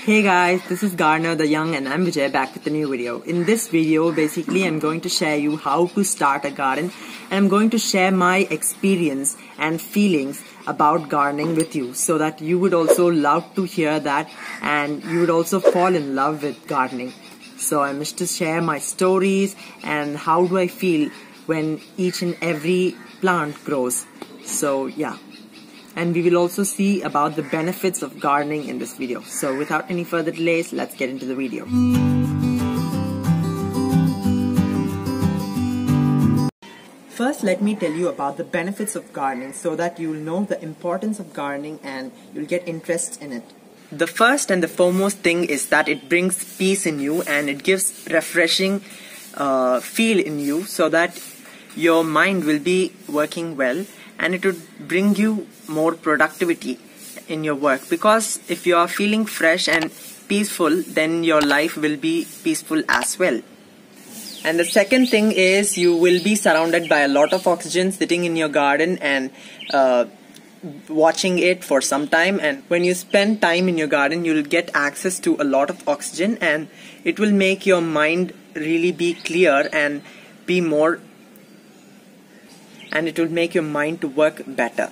Hey guys, this is Garner the Young and I'm Vijay back with a new video. In this video, basically I'm going to share you how to start a garden and I'm going to share my experience and feelings about gardening with you so that you would also love to hear that and you would also fall in love with gardening. So I wish to share my stories and how do I feel when each and every plant grows. So yeah. And we will also see about the benefits of gardening in this video. So without any further delays, let's get into the video. First, let me tell you about the benefits of gardening so that you will know the importance of gardening and you'll get interest in it. The first and the foremost thing is that it brings peace in you and it gives refreshing feel in you so that your mind will be working well and it would bring you more productivity in your work, because if you are feeling fresh and peaceful, then your life will be peaceful as well. And the second thing is you will be surrounded by a lot of oxygen sitting in your garden and watching it for some time, and when you spend time in your garden you'll get access to a lot of oxygen and it will make your mind really be clear and be more, and it will make your mind to work better.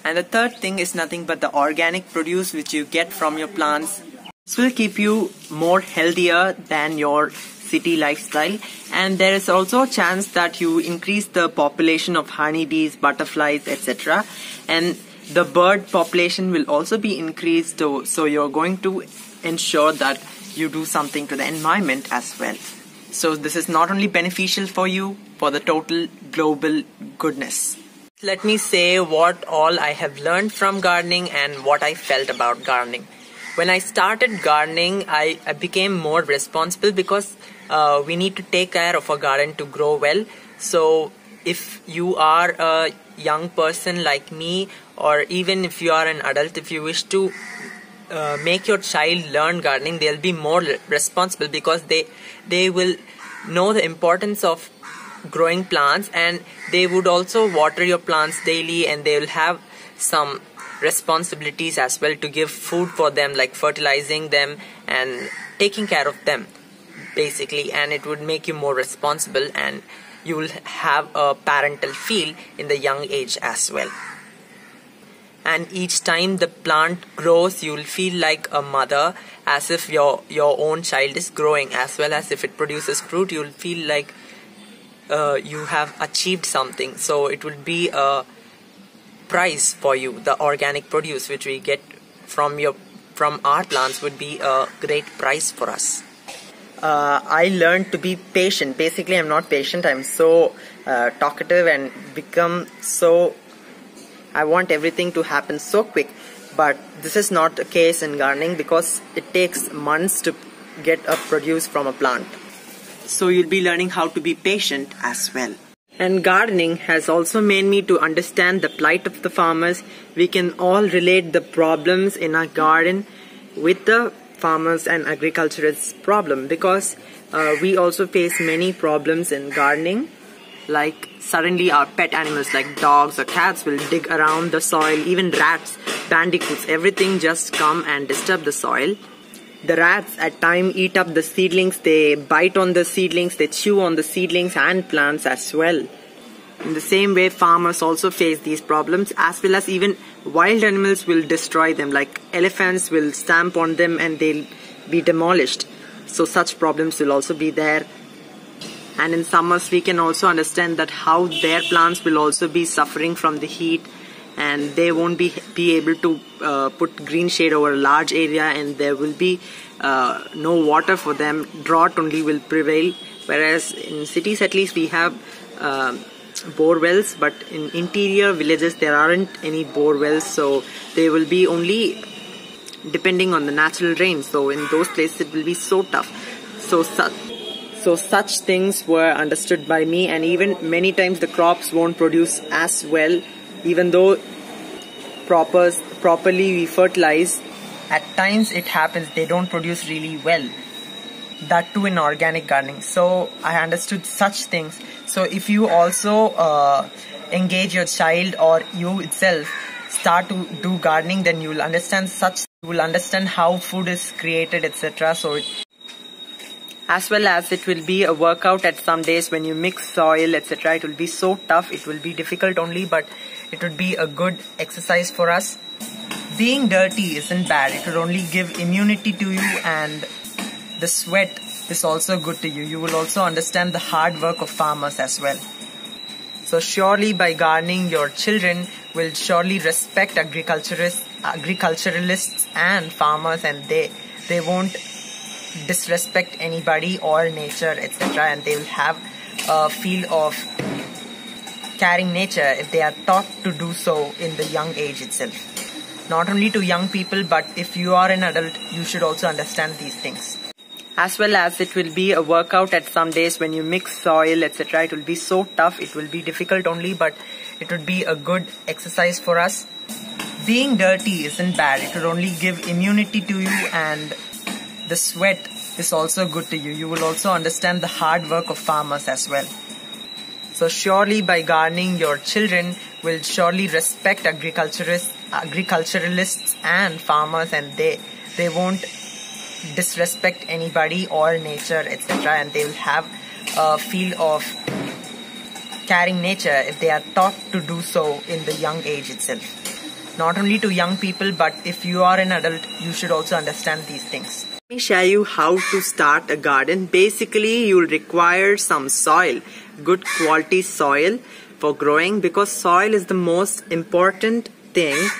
And the third thing is nothing but the organic produce which you get from your plants. This will keep you more healthier than your city lifestyle, and there is also a chance that you increase the population of honeybees, butterflies, etc. and the bird population will also be increased, so you're going to ensure that you do something to the environment as well. So this is not only beneficial for you, for the total global goodness. Let me say what all I have learned from gardening and what I felt about gardening. When I started gardening, I became more responsible because we need to take care of a garden to grow well. So if you are a young person like me, or even if you are an adult, if you wish to make your child learn gardening, they'll be more responsible because they will know the importance of growing plants, and they would also water your plants daily, and they will have some responsibilities as well to give food for them, like fertilizing them and taking care of them basically, and it would make you more responsible and you will have a parental feel in the young age as well. And each time the plant grows, you will feel like a mother, as if your own child is growing, as well as if it produces fruit, you will feel like you have achieved something. So it will be a prize for you. The organic produce which we get from our plants would be a great prize for us. I learned to be patient. Basically, I'm not patient. I'm so talkative and become so, I want everything to happen so quick. But this is not the case in gardening because it takes months to get a produce from a plant. So you'll be learning how to be patient as well. And gardening has also made me to understand the plight of the farmers. We can all relate the problems in our garden with the farmers and agriculturists' problem, because we also face many problems in gardening. Like suddenly our pet animals like dogs or cats will dig around the soil, even rats, bandicoots, everything just come and disturb the soil. The rats at times eat up the seedlings, they bite on the seedlings, they chew on the seedlings and plants as well. In the same way, farmers also face these problems, as well as even wild animals will destroy them, like elephants will stamp on them and they'll be demolished. So such problems will also be there. And in summers we can also understand that how their plants will also be suffering from the heat, and they won't be able to put green shade over a large area, and there will be no water for them. Drought only will prevail, whereas in cities at least we have bore wells, but in interior villages there aren't any bore wells, so they will be only depending on the natural rain. So in those places it will be so tough. So such things were understood by me, and even many times the crops won't produce as well, even though properly we fertilize. At times it happens they don't produce really well, that too in organic gardening. So I understood such things. So if you also engage your child or you itself start to do gardening, then you will understand such You will understand how food is created, etc. So as well as it will be a workout at some days when you mix soil, etc. It will be so tough, it will be difficult only, but it would be a good exercise for us. Being dirty isn't bad, it will only give immunity to you, and the sweat is also good to you. You will also understand the hard work of farmers as well. So surely by gardening, your children will surely respect agriculturalists and farmers, and they won't disrespect anybody or nature, etc. And they will have a feel of caring nature if they are taught to do so in the young age itself. Not only to young people, but if you are an adult, you should also understand these things. As well as it will be a workout at some days when you mix soil, etc. It will be so tough, it will be difficult only, but it would be a good exercise for us. Being dirty isn't bad, it will only give immunity to you, and the sweat is also good to you. You will also understand the hard work of farmers as well. So surely by gardening, your children will surely respect agriculturalists and farmers, and they won't disrespect anybody or nature, etc. And they will have a feel of caring nature if they are taught to do so in the young age itself. Not only to young people, but if you are an adult, you should also understand these things. Let me show you how to start a garden. Basically, you will require some soil, good quality soil for growing, because soil is the most important thing.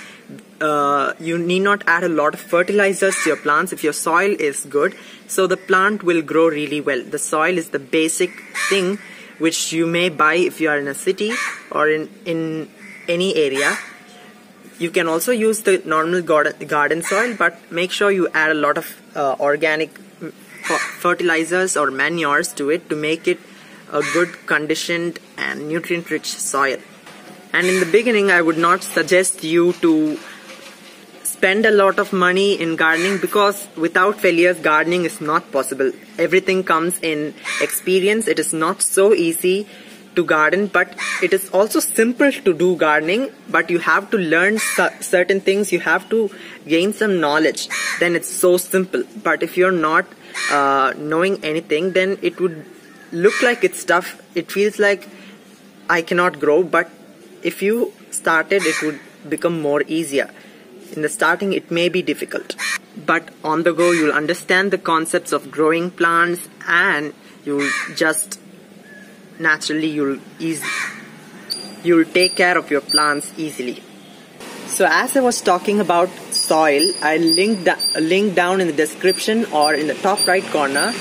You need not add a lot of fertilizers to your plants if your soil is good, so the plant will grow really well. The soil is the basic thing which you may buy if you are in a city or in any area. You can also use the normal garden soil, but make sure you add a lot of organic fertilizers or manures to it to make it a good conditioned and nutrient rich soil. And in the beginning, I would not suggest you to spend a lot of money in gardening, because without failures, gardening is not possible. Everything comes in experience. It is not so easy to garden, but it is also simple to do gardening, but you have to learn certain things. You have to gain some knowledge, then it's so simple. But if you're not knowing anything, then it would look like it's tough. It feels like I cannot grow, but if you started, it would become more easier. In the starting, it may be difficult, but on the go, you'll understand the concepts of growing plants, and you'll just naturally you'll take care of your plants easily. So as I was talking about soil, I link down in the description or in the top right corner.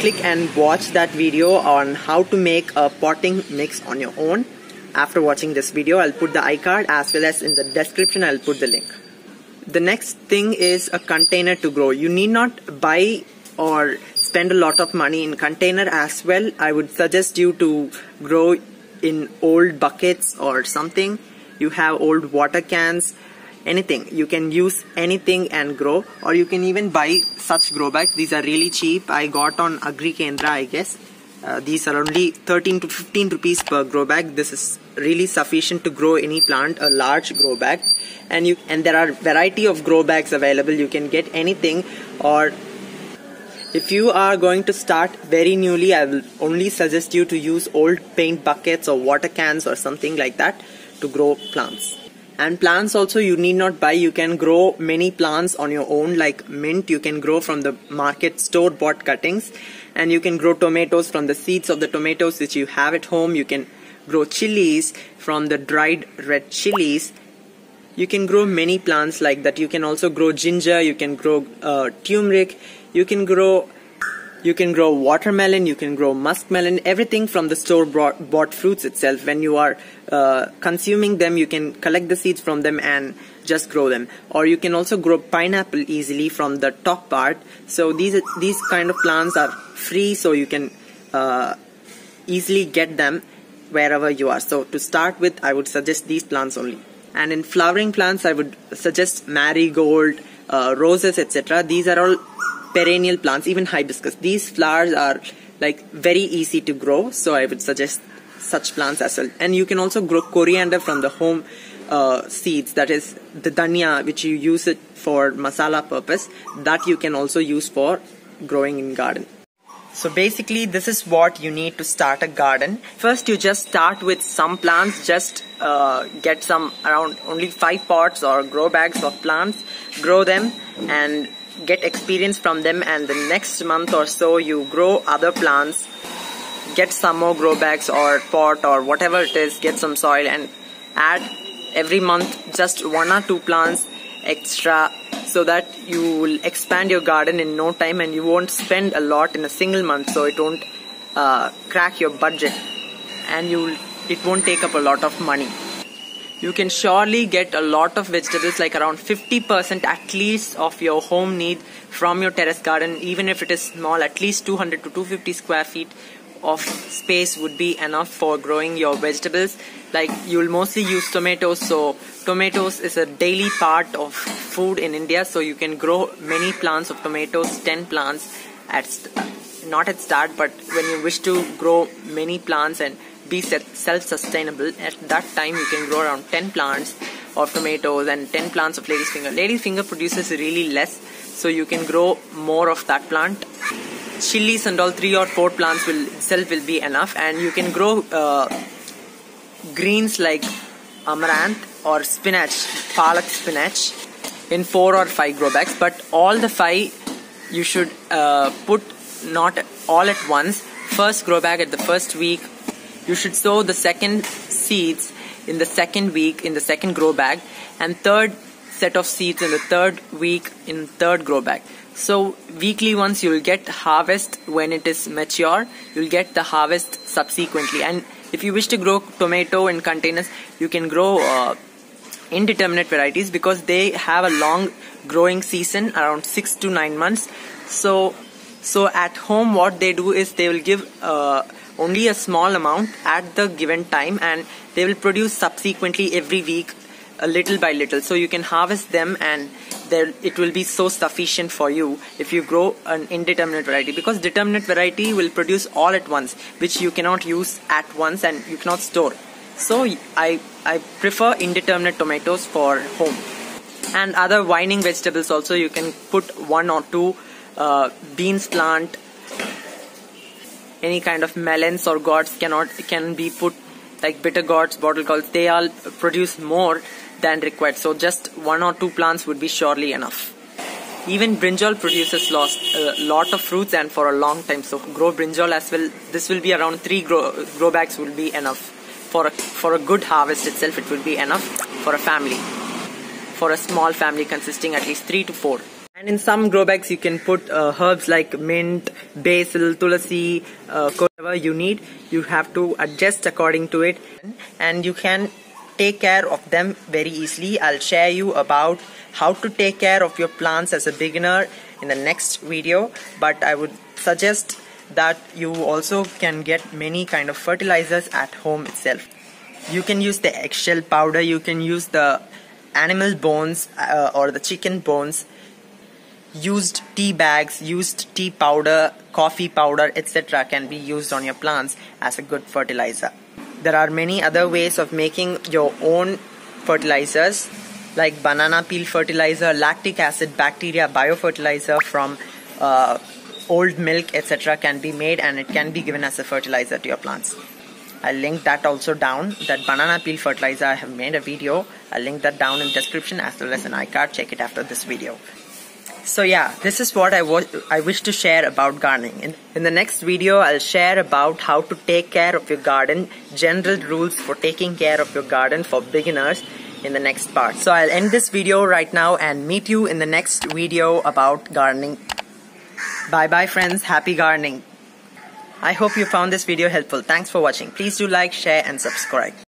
Click and watch that video on how to make a potting mix on your own. After watching this video, I'll put the iCard, as well as in the description I'll put the link. The next thing is a container to grow. You need not buy or spend a lot of money in container as well. I would suggest you to grow in old buckets or something. You have old water cans, anything. You can use anything and grow, or you can even buy such grow bags. These are really cheap. I got on Agri Kendra, I guess. These are only 13 to 15 rupees per grow bag. This is really sufficient to grow any plant, a large grow bag. And there are variety of grow bags available. You can get anything, or if you are going to start very newly, I will only suggest you to use old paint buckets or water cans or something like that to grow plants. And plants also, you need not buy. You can grow many plants on your own, like mint. You can grow from the market store-bought cuttings, and you can grow tomatoes from the seeds of the tomatoes which you have at home. You can grow chilies from the dried red chilies. You can grow many plants like that. You can also grow ginger. You can grow turmeric. You can grow watermelon. You can grow muskmelon. Everything from the store-bought fruits itself. When you are consuming them, you can collect the seeds from them and just grow them. Or you can also grow pineapple easily from the top part. So these kind of plants are free, so you can easily get them wherever you are. So to start with, I would suggest these plants only. And in flowering plants, I would suggest marigold, roses, etc. These are all perennial plants, even hibiscus. These flowers are like very easy to grow, so I would suggest such plants as well. And you can also grow coriander from the home seeds, that is the dhania, which you use it for masala purpose that you can also use for growing in garden. So basically this is what you need to start a garden. First you just start with some plants, just get some around only 5 pots or grow bags of plants, grow them and get experience from them, and the next month or so you grow other plants, get some more grow bags or pot or whatever it is, get some soil and add every month just 1 or 2 plants extra, so that you will expand your garden in no time and you won't spend a lot in a single month, so it won't crack your budget and it won't take up a lot of money. You can surely get a lot of vegetables, like around 50% at least of your home need from your terrace garden. Even if it is small, at least 200 to 250 square feet of space would be enough for growing your vegetables. Like, you will mostly use tomatoes, so tomatoes is a daily part of food in India, so you can grow many plants of tomatoes, 10 plants not at start, but when you wish to grow many plants and be self-sustainable, at that time you can grow around 10 plants of tomatoes and 10 plants of lady's finger. Lady's finger produces really less, so you can grow more of that plant. Chilies and all, 3 or 4 plants will be enough, and you can grow greens like amaranth or spinach, palak spinach, in 4 or 5 grow bags, but all the 5 you should put not all at once. First grow bag at the first week, you should sow the second seeds in the second week in the second grow bag, and third set of seeds in the third week in third grow bag. So weekly once you will get harvest. When it is mature, you will get the harvest subsequently. And if you wish to grow tomato in containers, you can grow indeterminate varieties, because they have a long growing season, around 6 to 9 months. So at home what they do is they will give only a small amount at the given time, and they will produce subsequently every week, a little by little. So you can harvest them, and it will be so sufficient for you if you grow an indeterminate variety, because determinate variety will produce all at once, which you cannot use at once and you cannot store. So I prefer indeterminate tomatoes for home. And other vining vegetables also, you can put 1 or 2 beans plant, any kind of melons or gourds can be put, like bitter gourds, bottle gourds. They all produce more than required, so just 1 or 2 plants would be surely enough. Even brinjal produces a lot of fruits and for a long time, so grow brinjal as well. This will be around 3 grow bags will be enough. For a good harvest itself, it will be enough for a family, for a small family consisting at least 3 to 4. And in some grow bags you can put herbs like mint, basil, tulasi, whatever you need. You have to adjust according to it, and you can take care of them very easily. I'll share you about how to take care of your plants as a beginner in the next video, but I would suggest that you also can get many kind of fertilizers at home itself. You can use the eggshell powder, you can use the animal bones or the chicken bones, used tea bags, used tea powder, coffee powder, etc. can be used on your plants as a good fertilizer. There are many other ways of making your own fertilizers, like banana peel fertilizer, lactic acid bacteria biofertilizer from old milk, etc. can be made, and it can be given as a fertilizer to your plants. I'll link that also down. That banana peel fertilizer, I have made a video. I'll link that down in the description as well as an iCard. Check it after this video. So yeah, this is what I wish to share about gardening. In the next video, I'll share about how to take care of your garden, general rules for taking care of your garden for beginners in the next part. So I'll end this video right now and meet you in the next video about gardening. Bye bye friends, happy gardening. I hope you found this video helpful. Thanks for watching. Please do like, share and subscribe.